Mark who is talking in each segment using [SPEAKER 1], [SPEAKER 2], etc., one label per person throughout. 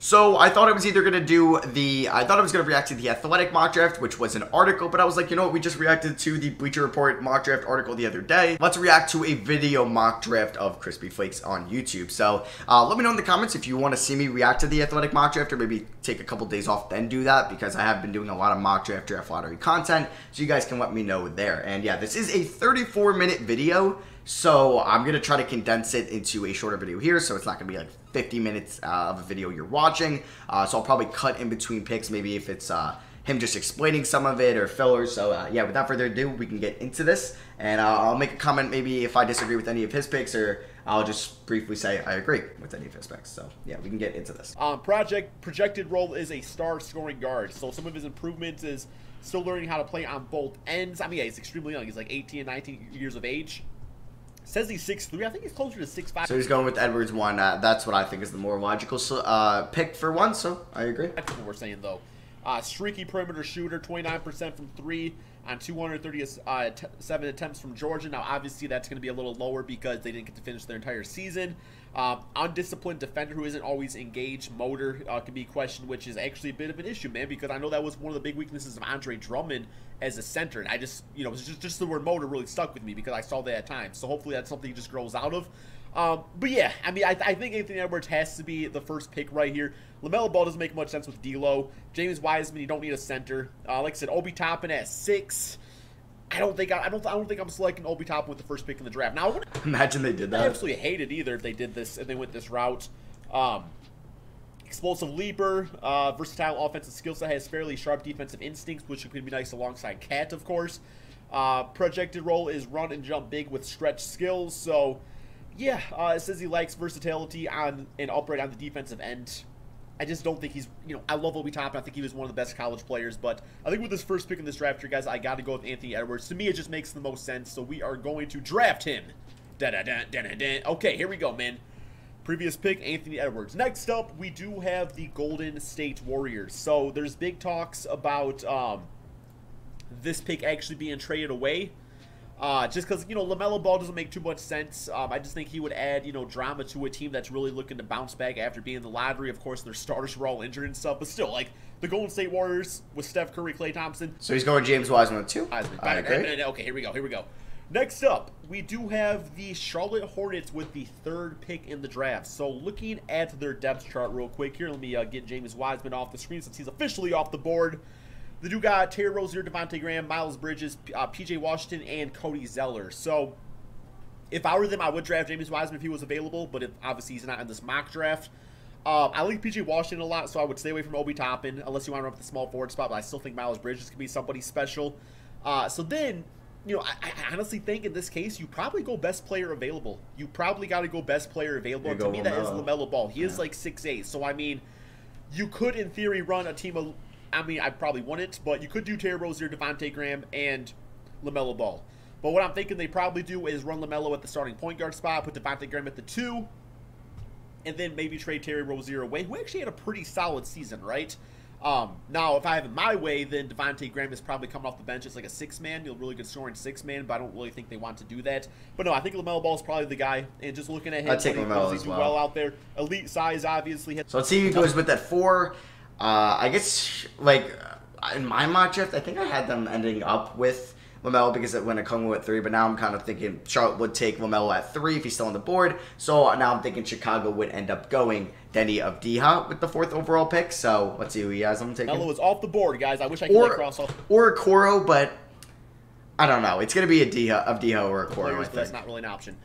[SPEAKER 1] So I thought I was either going to do I thought I was going to react to the Athletic mock draft, which was an article, but I was like, you know what, we just reacted to the Bleacher Report mock draft article the other day. Let's react to a video mock draft of KrispyFlakes on YouTube. So let me know in the comments if you want to see me react to the Athletic mock draft, or maybe take a couple days off then do that, because I have been doing a lot of mock draft lottery content, so you guys can let me know there. And yeah, this is a 34-minute video. So I'm going to try to condense it into a shorter video here, so it's not going to be like 50 minutes of a video you're watching. So I'll probably cut in between picks, maybe if it's him just explaining some of it or fillers. So yeah, without further ado, we can get into this. And I'll make a comment maybe if I disagree with any of his picks, or I'll just briefly say I agree with any of his picks. So yeah, we can get into this.
[SPEAKER 2] Projected role is a star scoring guard. So some of his improvements is still learning how to play on both ends. I mean, yeah, he's extremely young. He's like 18 and 19 years of age. Says he's 6'3". I think he's closer to 6'5".
[SPEAKER 1] So he's going with Edwards 1. That's what I think is the more logical pick for 1, so I agree.
[SPEAKER 2] That's what we're saying, though. Streaky perimeter shooter, 29% from 3 on 237 attempts from Georgia. Now, obviously, that's going to be a little lower because they didn't get to finish their entire season. Undisciplined defender who isn't always engaged. Motor can be questioned, which is actually a bit of an issue, man, because I know that was one of the big weaknesses of Andre Drummond as a center. And I just, you know, it was just the word motor really stuck with me because I saw that at times. So hopefully that's something he just grows out of. But yeah, I mean, I think Anthony Edwards has to be the first pick right here. LaMelo Ball doesn't make much sense with D'Lo. James Wiseman, you don't need a center. Like I said, Obi Toppin at 6. I don't think I'm selecting Obi Toppin with the first pick in the draft. Now,
[SPEAKER 1] imagine they did that.
[SPEAKER 2] I absolutely hate it either if they did this and they went this route. Explosive leaper, versatile offensive skill set, has fairly sharp defensive instincts, which could be nice alongside Cat, of course. Projected role is run and jump big with stretch skills. So, yeah, it says he likes versatility on and upright on the defensive end. I just don't think he's, you know, I love Obi Toppin. I think he was one of the best college players, but I think with this first pick in this draft here, guys, I got to go with Anthony Edwards. To me, it just makes the most sense, so we are going to draft him. Okay, here we go, man. Previous pick, Anthony Edwards. Next up, we do have the Golden State Warriors. So there's big talks about this pick actually being traded away. Just because, you know, LaMelo Ball doesn't make too much sense. I just think he would add, you know, drama to a team that's really looking to bounce back after being in the lottery. Of course, their starters were all injured and stuff, but still, like, the Golden State Warriors with Steph Curry, Klay Thompson.
[SPEAKER 1] So he's going James Wiseman too?
[SPEAKER 2] I agree. Okay, here we go. Next up, we do have the Charlotte Hornets with the 3rd pick in the draft. So looking at their depth chart real quick here, let me get James Wiseman off the screen since he's officially off the board. They do got Terry Rozier, Devontae Graham, Miles Bridges, P.J. Washington, and Cody Zeller. So if I were them, I would draft James Wiseman if he was available, but obviously he's not in this mock draft. I like P.J. Washington a lot, so I would stay away from Obi Toppin unless you want to run up the small forward spot, but I still think Miles Bridges could be somebody special. So then, you know, I honestly think in this case, you probably go best player available. You probably got to go best player available. And to me, that is LaMelo Ball. He is like 6'8", so I mean, you could, in theory, run a team of... I mean, I probably wouldn't, but you could do Terry Rozier, Devontae Graham, and LaMelo Ball. But what I'm thinking they probably do is run LaMelo at the starting point guard spot, put Devontae Graham at the 2, and then maybe trade Terry Rozier away, who actually had a pretty solid season, right? Now, if I have it my way, then Devontae Graham is probably coming off the bench as like a 6-man, really good scoring 6-man, but I don't really think they want to do that. But no, I think LaMelo Ball is probably the guy, and just looking at him,
[SPEAKER 1] I'd take LaMelo as
[SPEAKER 2] well out there. Elite size, obviously.
[SPEAKER 1] So let's see who goes with that 4. I guess, like, in my mock draft, I think I had them ending up with LaMelo because it went a Congo at 3, but now I'm kind of thinking Charlotte would take LaMelo at 3 if he's still on the board. So now I'm thinking Chicago would end up going Denny Avdija with the 4th overall pick. So let's see who he has. I'm taking.
[SPEAKER 2] LaMelo is off the board, guys. I wish I could cross off.
[SPEAKER 1] Or a Coro, but I don't know. It's going to be a Avdija or a Coro, I think.
[SPEAKER 2] That's not really an option.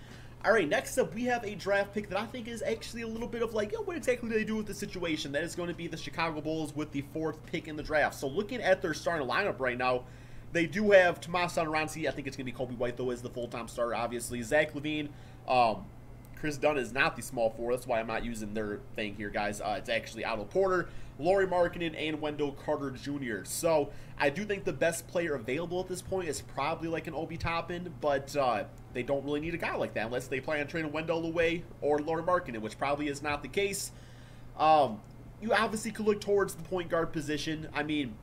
[SPEAKER 2] All right, next up, we have a draft pick that I think is actually a little bit of like, yo, what exactly do they do with the situation? That is going to be the Chicago Bulls with the 4th pick in the draft. So looking at their starting lineup right now, they do have Tomas Satoransky. I think it's going to be Kobe White, though, as the full-time starter, obviously. Zach LaVine. Chris Dunn is not the small 4. That's why I'm not using their thing here, guys. It's actually Otto Porter, Lauri Markkanen, and Wendell Carter Jr. So I do think the best player available at this point is probably like an Obi Toppin, but they don't really need a guy like that unless they plan on trading Wendell away or Lauri Markkanen, which probably is not the case. You obviously could look towards the point guard position. I mean,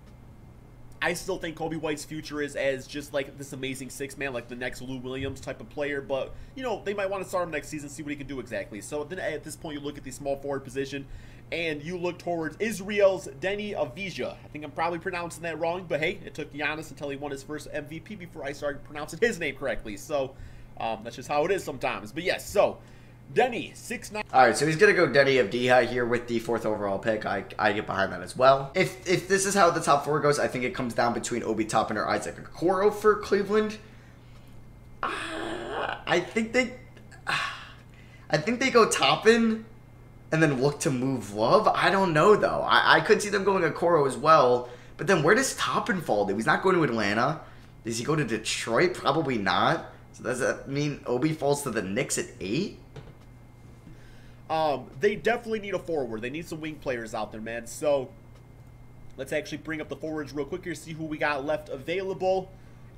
[SPEAKER 2] I still think Kobe White's future is as just like this amazing 6-man, like the next Lou Williams type of player. But, you know, they might want to start him next season, see what he can do exactly. So then at this point, you look at the small forward position. And you look towards Israel's Denny Avdija. I think I'm probably pronouncing that wrong, but hey, it took Giannis until he won his first MVP before I started pronouncing his name correctly. So that's just how it is sometimes. But yes, so Denny, 6'9".
[SPEAKER 1] All right, so he's going to go Denny Avdija here with the 4th overall pick. I get behind that as well. If this is how the top 4 goes, I think it comes down between Obi Toppin or Isaac Okoro for Cleveland. I think they go Toppin and then look to move Love. I don't know, though. I could see them going Okoro as well. But then where does Toppin fall? He's not going to Atlanta. Does he go to Detroit? Probably not. So does that mean Obi falls to the Knicks at 8?
[SPEAKER 2] They definitely need a forward. They need some wing players out there, man. So let's actually bring up the forwards real quick here, see who we got left available.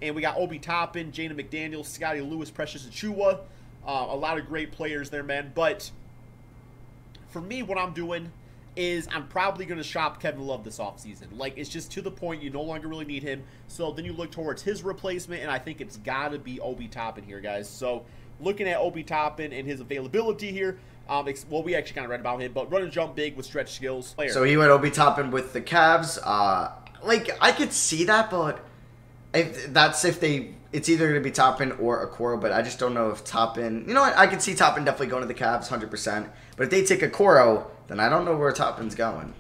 [SPEAKER 2] And we got Obi Toppin, Jaden McDaniels, Scotty Lewis, Precious Achiuwa. A lot of great players there, man. But for me, what I'm doing is I'm probably going to shop Kevin Love this offseason. Like, it's just to the point you no longer really need him. So then you look towards his replacement, and I think it's got to be Obi Toppin here, guys. So looking at Obi Toppin and his availability here, well, we actually kind of read about him, but run and jump big with stretch skills. Player.
[SPEAKER 1] So he went Obi Toppin with the Cavs. Like, I could see that, but it's either going to be Toppin or Okoro, but I just don't know if Toppin... You know what? I could see Toppin definitely going to the Cavs, 100%. But if they take Okoro, then I don't know where Toppin's going.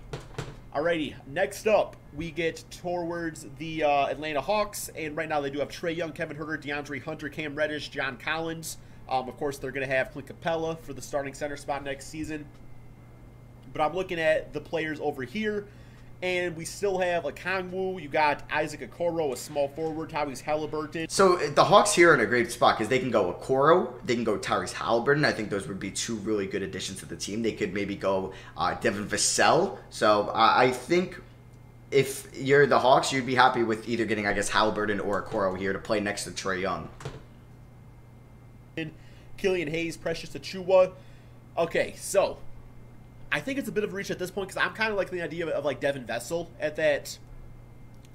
[SPEAKER 2] Alrighty, next up, we get towards the Atlanta Hawks, and right now they do have Trae Young, Kevin Huerter, DeAndre Hunter, Cam Reddish, John Collins. Of course, they're going to have Clint Capella for the starting center spot next season. But I'm looking at the players over here, and we still have Okongwu. You got Isaac Okoro, a small forward, Tyrese Halliburton.
[SPEAKER 1] So the Hawks here are in a great spot because they can go Okoro, they can go Tyrese Halliburton. I think those would be 2 really good additions to the team. They could maybe go Devin Vassell. So I think if you're the Hawks, you'd be happy with either getting, I guess, Halliburton or Okoro here to play next to Trae Young.
[SPEAKER 2] Killian Hayes, Precious Achiuwa. Okay, so I think it's a bit of a reach at this point because I'm kind of like the idea of like Devin Vassell at that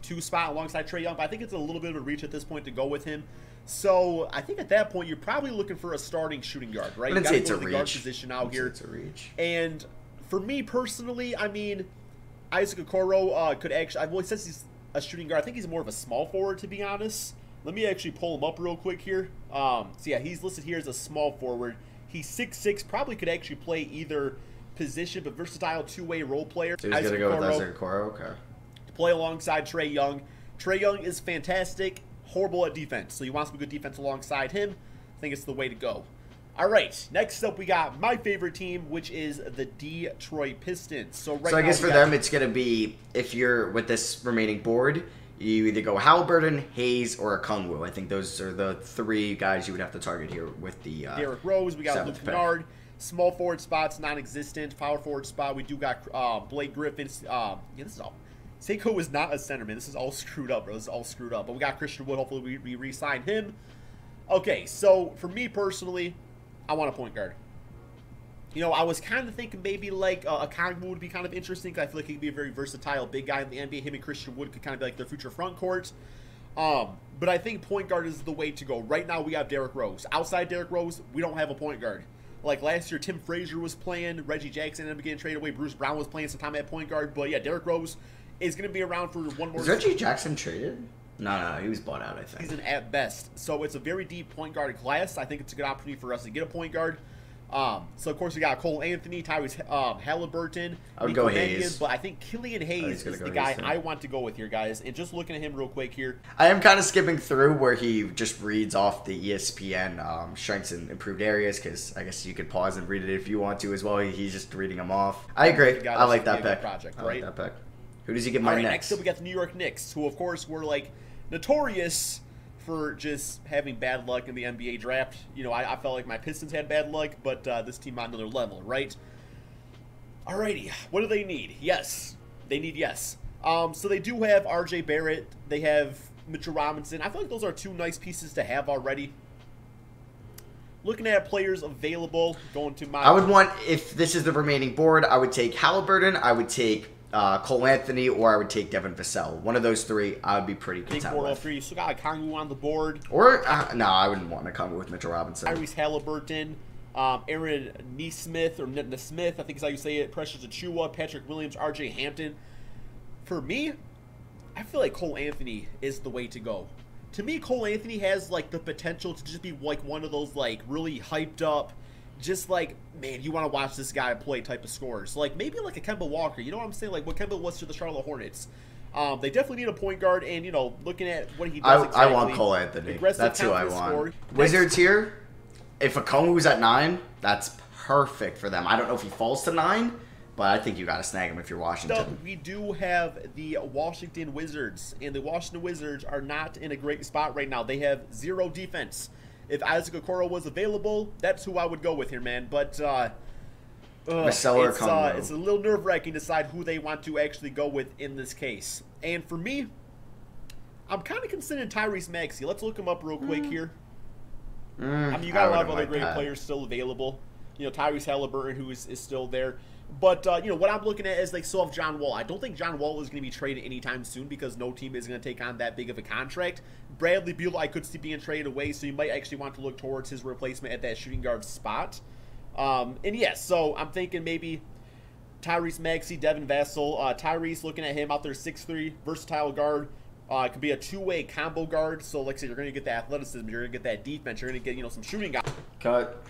[SPEAKER 2] 2 spot alongside Trae Young, but I think it's a little bit of a reach at this point to go with him. So I think at that point you're probably looking for a starting shooting guard, right?
[SPEAKER 1] You
[SPEAKER 2] got to
[SPEAKER 1] it's
[SPEAKER 2] go
[SPEAKER 1] a
[SPEAKER 2] to the
[SPEAKER 1] reach.
[SPEAKER 2] guard position out here.
[SPEAKER 1] It's a reach.
[SPEAKER 2] And for me personally, I mean, Isaac Okoro could actually. Well, he says he's a shooting guard. I think he's more of a small forward, to be honest. Let me actually pull him up real quick here. So yeah, he's listed here as a small forward. He's 6'6", probably could actually play either position, but versatile 2-way role player.
[SPEAKER 1] So he's going to go with Isaac Okoro? Okay.
[SPEAKER 2] To play alongside Trae Young. Trae Young is fantastic, horrible at defense. So you want some good defense alongside him. I think it's the way to go. All right, next up we got my favorite team, which is the Detroit Pistons. So
[SPEAKER 1] I guess for them it's going to be, if you're with this remaining board, you either go Halliburton, Hayes, or Okongwu. I think those are the 3 guys you would have to target here with the
[SPEAKER 2] Derrick Rose. We got Luke Kennard. Small forward spots non-existent. Power forward spot we do got Blake Griffin. Yeah, this is all. Seiko is not a center, man. This is all screwed up, bro. This is all screwed up. But we got Christian Wood. Hopefully we re-sign him. Okay, so for me personally, I want a point guard. You know, I was kind of thinking maybe like Okongwu would be kind of interesting because I feel like he could be a very versatile big guy in the NBA. Him and Christian Wood could kind of be like their future front court. But I think point guard is the way to go. Right now we have Derrick Rose. Outside Derrick Rose, we don't have a point guard. Like last year, Tim Frazier was playing. Reggie Jackson ended up getting traded away. Bruce Brown was playing some time at point guard. But yeah, Derrick Rose is going to be around for one more.
[SPEAKER 1] Is Reggie Jackson traded? No, he was bought out, I think.
[SPEAKER 2] He's an at best. So it's a very deep point guard class. I think it's a good opportunity for us to get a point guard. So of course we got Cole Anthony, Tyrese
[SPEAKER 1] I
[SPEAKER 2] Halliburton,
[SPEAKER 1] would
[SPEAKER 2] Nico
[SPEAKER 1] go
[SPEAKER 2] Manning,
[SPEAKER 1] Hayes.
[SPEAKER 2] but I think Killian Hayes is the guy I want to go with here, guys. And just looking at him real quick here,
[SPEAKER 1] I am kind of skipping through where he just reads off the ESPN strengths and improved areas because I guess you could pause and read it if you want to as well. He's just reading them off. I agree. I like that pick. I like that pick. Who does he get my next?
[SPEAKER 2] Next up we got the New York Knicks, who of course were like notorious for just having bad luck in the NBA draft. You know, I felt like my Pistons had bad luck, but this team on another level, right? Alrighty, what do they need? Yes, they need yes. So they do have RJ Barrett. They have Mitchell Robinson. I feel like those are 2 nice pieces to have already. Looking at players available, going to my...
[SPEAKER 1] I would want, if this is the remaining board, I would take Halliburton, I would take Cole Anthony, or I would take Devin Vassell. One of those 3, I would be pretty content with.
[SPEAKER 2] You still got Okongwu on the board.
[SPEAKER 1] Or, no, I wouldn't want Okongwu with Mitchell Robinson.
[SPEAKER 2] Tyrese Halliburton. Aaron Nesmith, or Nesmith, I think is how you say it. Precious Achiuwa, Patrick Williams, R.J. Hampton. For me, I feel like Cole Anthony is the way to go. To me, Cole Anthony has, like, the potential to just be, like, one of those, like, really hyped up, just like, man, you want to watch this guy play type of scores. Like, maybe like a Kemba Walker. You know what I'm saying? Like, what Kemba was to the Charlotte Hornets. They definitely need a point guard, and, you know, looking at what he does exactly.
[SPEAKER 1] I want Cole Anthony. That's who I want. Wizards here, if Okongwu's at 9, that's perfect for them. I don't know if he falls to 9, but I think you got to snag him if you're Washington.
[SPEAKER 2] We do have the Washington Wizards, and the Washington Wizards are not in a great spot right now. They have 0 defense. If Isaac Okoro was available, that's who I would go with here, man. But it's a little nerve-wracking to decide who they want to actually go with in this case. And for me, I'm kind of considering Tyrese Maxey. Let's look him up real quick here. I mean, you got a lot of other great players still available. You know, Tyrese Halliburton, who is still there. But, you know, what I'm looking at is they still have John Wall. I don't think John Wall is going to be traded anytime soon because no team is going to take on that big of a contract. Bradley Beal, I could see being traded away, so you might actually want to look towards his replacement at that shooting guard spot. And, yes, so I'm thinking maybe Tyrese Maxey, Devin Vassell. Tyrese, looking at him out there, 6'3", versatile guard. It could be a two-way combo guard. So, like I said, you're going to get that athleticism. You're going to get that defense. You're going to get, you know, some shooting guys.
[SPEAKER 1] Cut.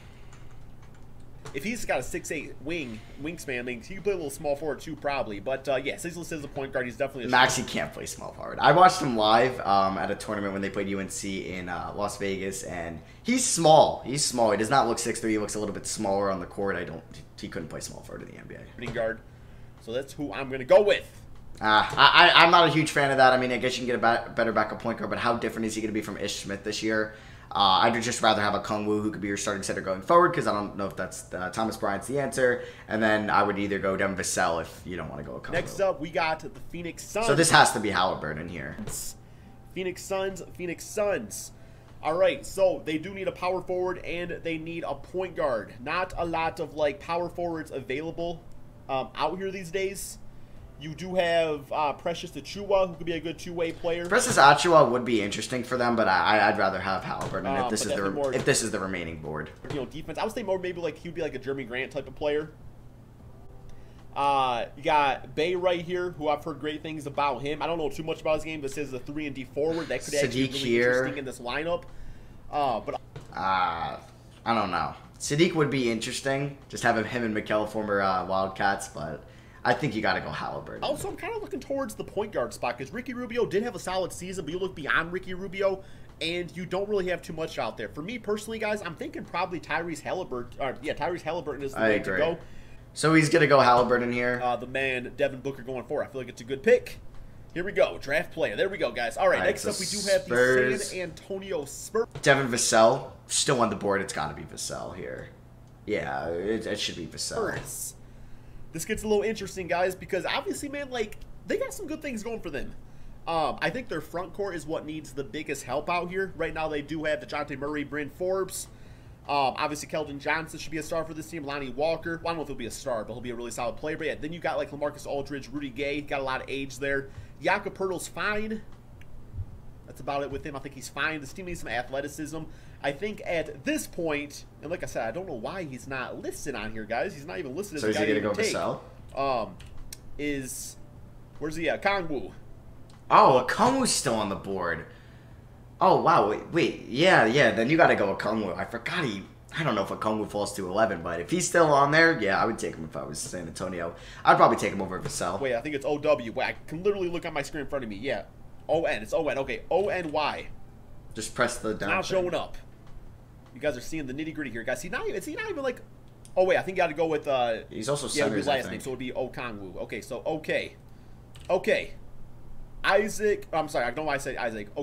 [SPEAKER 2] If he's got a 6'8" wingspan, I mean, he can play a little small forward too, probably. But, yes, he's listed as a point guard. He's definitely a
[SPEAKER 1] Maxey can't play small forward. I watched him live at a tournament when they played UNC in Las Vegas, and he's small. He's small. He does not look 6'3". He looks a little bit smaller on the court. He couldn't play small forward in the NBA.
[SPEAKER 2] Shooting guard. So that's who I'm going to go with.
[SPEAKER 1] I'm not a huge fan of that. I mean, I guess you can get a better backup point guard, but how different is he going to be from Ish Smith this year? I'd just rather have Okongwu who could be your starting center going forward because I don't know if that's Thomas Bryant's the answer. And then I would either go Devin Vassell if you don't want to go Okongwu.
[SPEAKER 2] Next up, we got the Phoenix Suns.
[SPEAKER 1] So this has to be Halliburton here.
[SPEAKER 2] Phoenix Suns. All right, so they do need a power forward and they need a point guard. Not a lot of, like, power forwards available out here these days. You do have Precious Achiuwa, who could be a good two-way player.
[SPEAKER 1] Precious Achiuwa would be interesting for them, but I'd rather have Halliburton if this is the remaining board.
[SPEAKER 2] You know, defense. I would say more maybe like he would be like a Jeremy Grant type of player. You got Bay right here, who I've heard great things about him. I don't know too much about his game, but says a 3-and-D forward that could actually be really interesting in this lineup.
[SPEAKER 1] I don't know. Sadiq would be interesting. Just having him and Mikal, former Wildcats, but I think you got to go Halliburton.
[SPEAKER 2] Also, I'm kind of looking towards the point guard spot because Ricky Rubio did have a solid season, but you look beyond Ricky Rubio, and you don't really have too much out there. For me personally, guys, I'm thinking probably Tyrese Halliburton. Tyrese Halliburton is the way to go.
[SPEAKER 1] So he's going to go Halliburton here.
[SPEAKER 2] The man, Devin Booker, going for. I feel like it's a good pick. Here we go. Draft player. There we go, guys. All right, next up we do have the San Antonio Spurs.
[SPEAKER 1] Devin Vassell, still on the board. It's got to be Vassell here. Yeah, it should be Vassell.
[SPEAKER 2] Spurs. This gets a little interesting, guys, because obviously, man, like, they got some good things going for them. I think their front court is what needs the biggest help out here. Right now, they do have DeJounte Murray, Bryn Forbes. Obviously, Keldon Johnson should be a star for this team. Lonnie Walker. Well, I don't know if he'll be a star, but he'll be a really solid player. But yeah, then you got, like, LaMarcus Aldridge, Rudy Gay. Got a lot of age there. Jakob Poeltl's fine. That's about it with him. I think he's fine. This team needs some athleticism. I think at this point, and like I said, I don't know why he's not listed on here, guys. He's not even listed as a guy.
[SPEAKER 1] So is he going to go
[SPEAKER 2] Vassell? Where's he at? Okongwu.
[SPEAKER 1] Oh, Okongwu's still on the board. Oh, wow. Wait. Yeah. Then you got to go Okongwu. I forgot I don't know if Okongwu falls to 11, but if he's still on there, yeah, I would take him if I was San Antonio. I'd probably take him over Vassell.
[SPEAKER 2] Wait, I think it's OW. Wait, I can literally look on my screen in front of me. Yeah. ON. It's ON. Okay. ONY.
[SPEAKER 1] Just press the down.
[SPEAKER 2] Not showing up. You guys are seeing the nitty-gritty here, guys. Is he not even like... Oh, wait, I think you got to go with...
[SPEAKER 1] He's also centers,
[SPEAKER 2] last name, so it would be Okongwu. Okay, so, okay. Isaac... I'm sorry, I don't know why I say Isaac.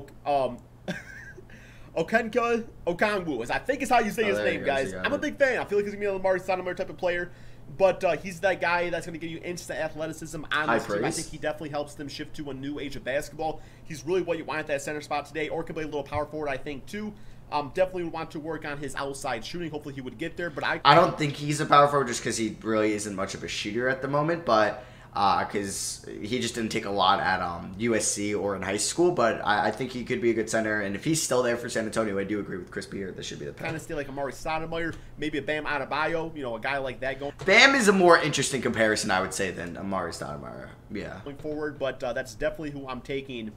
[SPEAKER 2] Okenka Okongwu. I think is how you say his name, guys. I'm a big fan. I feel like he's going to be a Lamar Stoudemire type of player. But he's that guy that's going to give you instant athleticism on this team. I think he definitely helps them shift to a new age of basketball. He's really what you want at that center spot today, or could play a little power forward, I think, too. Definitely would want to work on his outside shooting. Hopefully he would get there, but I
[SPEAKER 1] don't think he's a power forward just because he really isn't much of a shooter at the moment, but because he just didn't take a lot at USC or in high school, but I think he could be a good center, and if he's still there for San Antonio, I do agree with Crispy here. This should be the pick.
[SPEAKER 2] Kind of stay like Amari Stoudemire, maybe a Bam Adebayo, you know, a guy like that going.
[SPEAKER 1] Bam is a more interesting comparison, I would say, than Amari Stoudemire. Yeah.
[SPEAKER 2] Going forward, but that's definitely who I'm taking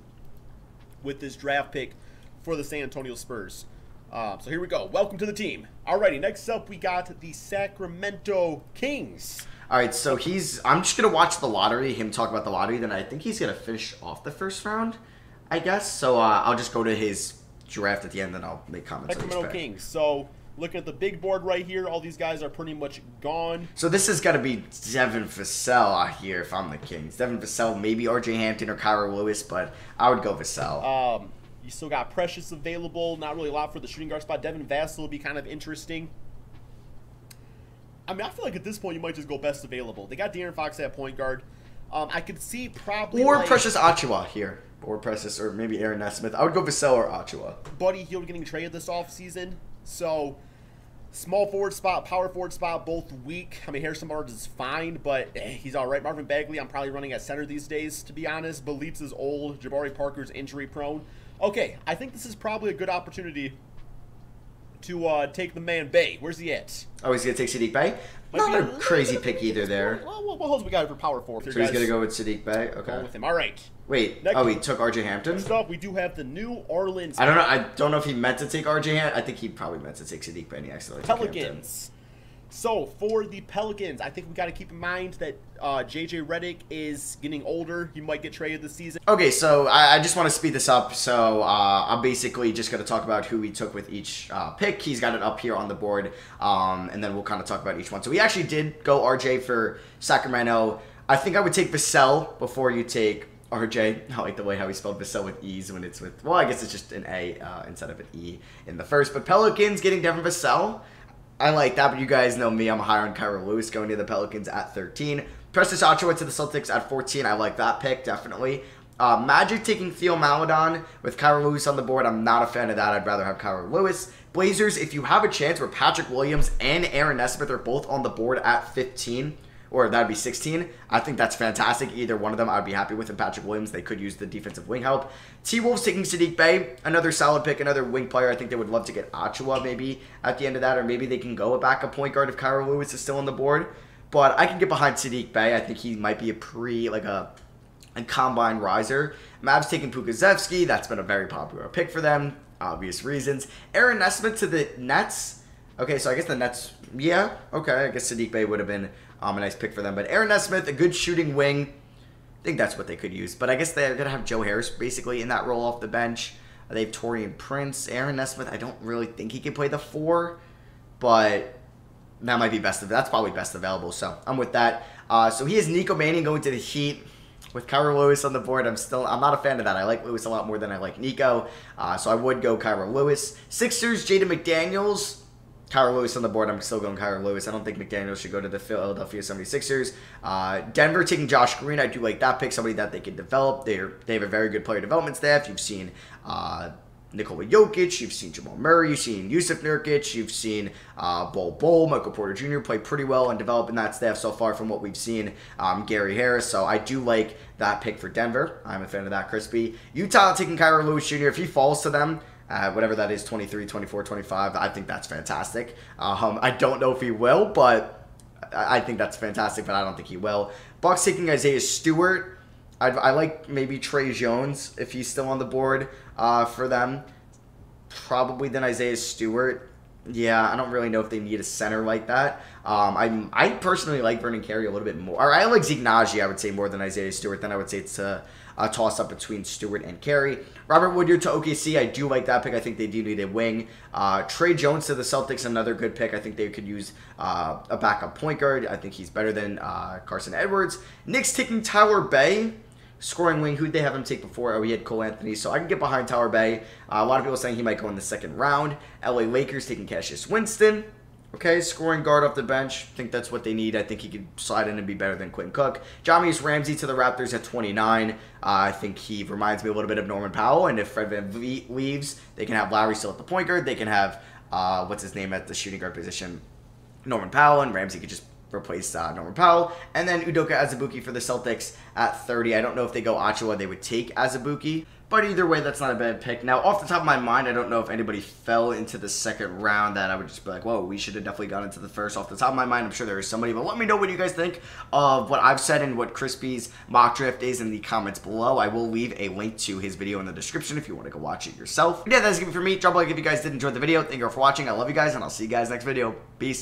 [SPEAKER 2] with this draft pick for the San Antonio Spurs. So here we go. Welcome to the team. Alrighty, next up we got the Sacramento Kings.
[SPEAKER 1] All right, so I'm just going to watch the lottery, him talk about the lottery, then I think he's going to finish off the first round, I guess. So I'll just go to his draft at the end, then I'll make comments on
[SPEAKER 2] Sacramento Kings. So looking at the big board right here, all these guys are pretty much gone.
[SPEAKER 1] So this is going to be Devin Vassell here if I'm the Kings. Devin Vassell, maybe RJ Hampton or Kyra Lewis, but I would go Vassell.
[SPEAKER 2] You still got Precious available. Not really a lot for the shooting guard spot. Devin Vassell would be kind of interesting. I mean, I feel like at this point you might just go best available. They got De'Aaron Fox at point guard. I could see probably
[SPEAKER 1] or Precious Achiuwa here, or Precious, or maybe Aaron Nesmith. I would go Vassell or Achiuwa.
[SPEAKER 2] Buddy Hield getting traded this offseason, so small forward spot, power forward spot, both weak. I mean, Harrison Barnes is fine, but he's all right. Marvin Bagley, I'm probably running at center these days, to be honest. Belize is old. Jabari Parker's injury prone. Okay, I think this is probably a good opportunity to take the man Bay. Where's he at?
[SPEAKER 1] Oh, he's going to take Sadiq Bey? Not a crazy pick either there.
[SPEAKER 2] What holes we got for power forward?
[SPEAKER 1] So he's going to go with Sadiq Bey? Okay.
[SPEAKER 2] Going with him. All right.
[SPEAKER 1] Wait.
[SPEAKER 2] Next,
[SPEAKER 1] he took RJ Hampton?
[SPEAKER 2] Next up, we do have the New Orleans.
[SPEAKER 1] I don't know if he meant to take RJ Hampton. I think he probably meant to take Sadiq Bey and he accidentally took Hampton.
[SPEAKER 2] Pelicans. So, for the Pelicans, I think we got to keep in mind that J.J. Redick is getting older. He might get traded this season.
[SPEAKER 1] Okay, so I just want to speed this up. So, I'm basically just going to talk about who he took with each pick. He's got it up here on the board, and then we'll kind of talk about each one. So, we actually did go RJ for Sacramento. I think I would take Vassell before you take RJ. I like the way how he spelled Vassell with E's when it's with, well, I guess it's just an A instead of an E in the first. But Pelicans getting Devin Vassell. I like that, but you guys know me. I'm higher on Kyra Lewis going to the Pelicans at 13. Precious Achiuwa to the Celtics at 14. I like that pick, definitely. Magic taking Theo Maledon with Kyra Lewis on the board. I'm not a fan of that. I'd rather have Kyra Lewis. Blazers, if you have a chance where Patrick Williams and Aaron Nesmith are both on the board at 15, or that'd be 16, I think that's fantastic. Either one of them I'd be happy with. And Patrick Williams, they could use the defensive wing help. T-Wolves taking Sadiq Bey, another solid pick, another wing player. I think they would love to get Achiuwa maybe at the end of that, or maybe they can go a backup point guard if Kyra Lewis is still on the board. But I can get behind Sadiq Bey. I think he might be a combine riser. Mavs taking Pukaszewski. That's been a very popular pick for them, obvious reasons. Aaron Nesmith to the Nets. Okay, so I guess the Nets, yeah, okay. I guess Sadiq Bey would have been a nice pick for them. But Aaron Nesmith, a good shooting wing. I think that's what they could use. But I guess they're going to have Joe Harris basically in that role off the bench. They have Taurean Prince. Aaron Nesmith, I don't really think he can play the 4. But that might be that's probably best available. So I'm with that. So he is Nico Manning going to the Heat with Kyra Lewis on the board. I'm not a fan of that. I like Lewis a lot more than I like Nico. So I would go Kyra Lewis. Sixers, Jaden McDaniels. Kyra Lewis on the board. I'm still going Kyra Lewis. I don't think McDaniels should go to the Philadelphia 76ers. Denver taking Josh Green. I do like that pick. Somebody that they can develop. They have a very good player development staff. You've seen Nikola Jokic. You've seen Jamal Murray. You've seen Yusuf Nurkic. You've seen Bol Michael Porter Jr. play pretty well and developing that staff so far from what we've seen. Gary Harris. So I do like that pick for Denver. I'm a fan of that, Crispy. Utah taking Kyra Lewis Jr. If he falls to them, whatever that is, 23, 24, 25, I think that's fantastic. I don't know if he will, but I think that's fantastic, but I don't think he will. Bucks taking Isaiah Stewart. I like maybe Trey Jones if he's still on the board for them. Probably then Isaiah Stewart. Yeah, I don't really know if they need a center like that. I personally like Vernon Carey a little bit more. Or I like Zeke Naji, I would say, more than Isaiah Stewart. Then I would say it's a toss-up between Stewart and Carey. Robert Woodyard to OKC, I do like that pick. I think they do need a wing. Trey Jones to the Celtics, another good pick. I think they could use a backup point guard. I think he's better than Carson Edwards. Knicks taking Tyler Bay. Scoring wing, who'd they have him take before? Oh, he had Cole Anthony, so I can get behind Tyler Bay. A lot of people saying he might go in the second round. LA Lakers taking Cassius Winston. Okay, scoring guard off the bench. I think that's what they need. I think he could slide in and be better than Quinn Cook. Jamius Ramsey to the Raptors at 29. I think he reminds me a little bit of Norman Powell, and if Fred VanVleet leaves, they can have Lowry still at the point guard. They can have, what's his name at the shooting guard position? Norman Powell, and Ramsey could just replace Norman Powell. And then Udoka Azubuike for the Celtics at 30. I don't know if they go Achua, they would take Azubuike. But either way, that's not a bad pick. Now, off the top of my mind, I don't know if anybody fell into the second round that I would just be like, whoa, we should have definitely gone into the first. Off the top of my mind, I'm sure there is somebody. But let me know what you guys think of what I've said and what Crispy's mock draft is in the comments below. I will leave a link to his video in the description if you want to go watch it yourself. But yeah, that's it for me. Drop a like if you guys did enjoy the video. Thank you all for watching. I love you guys, and I'll see you guys next video. Peace.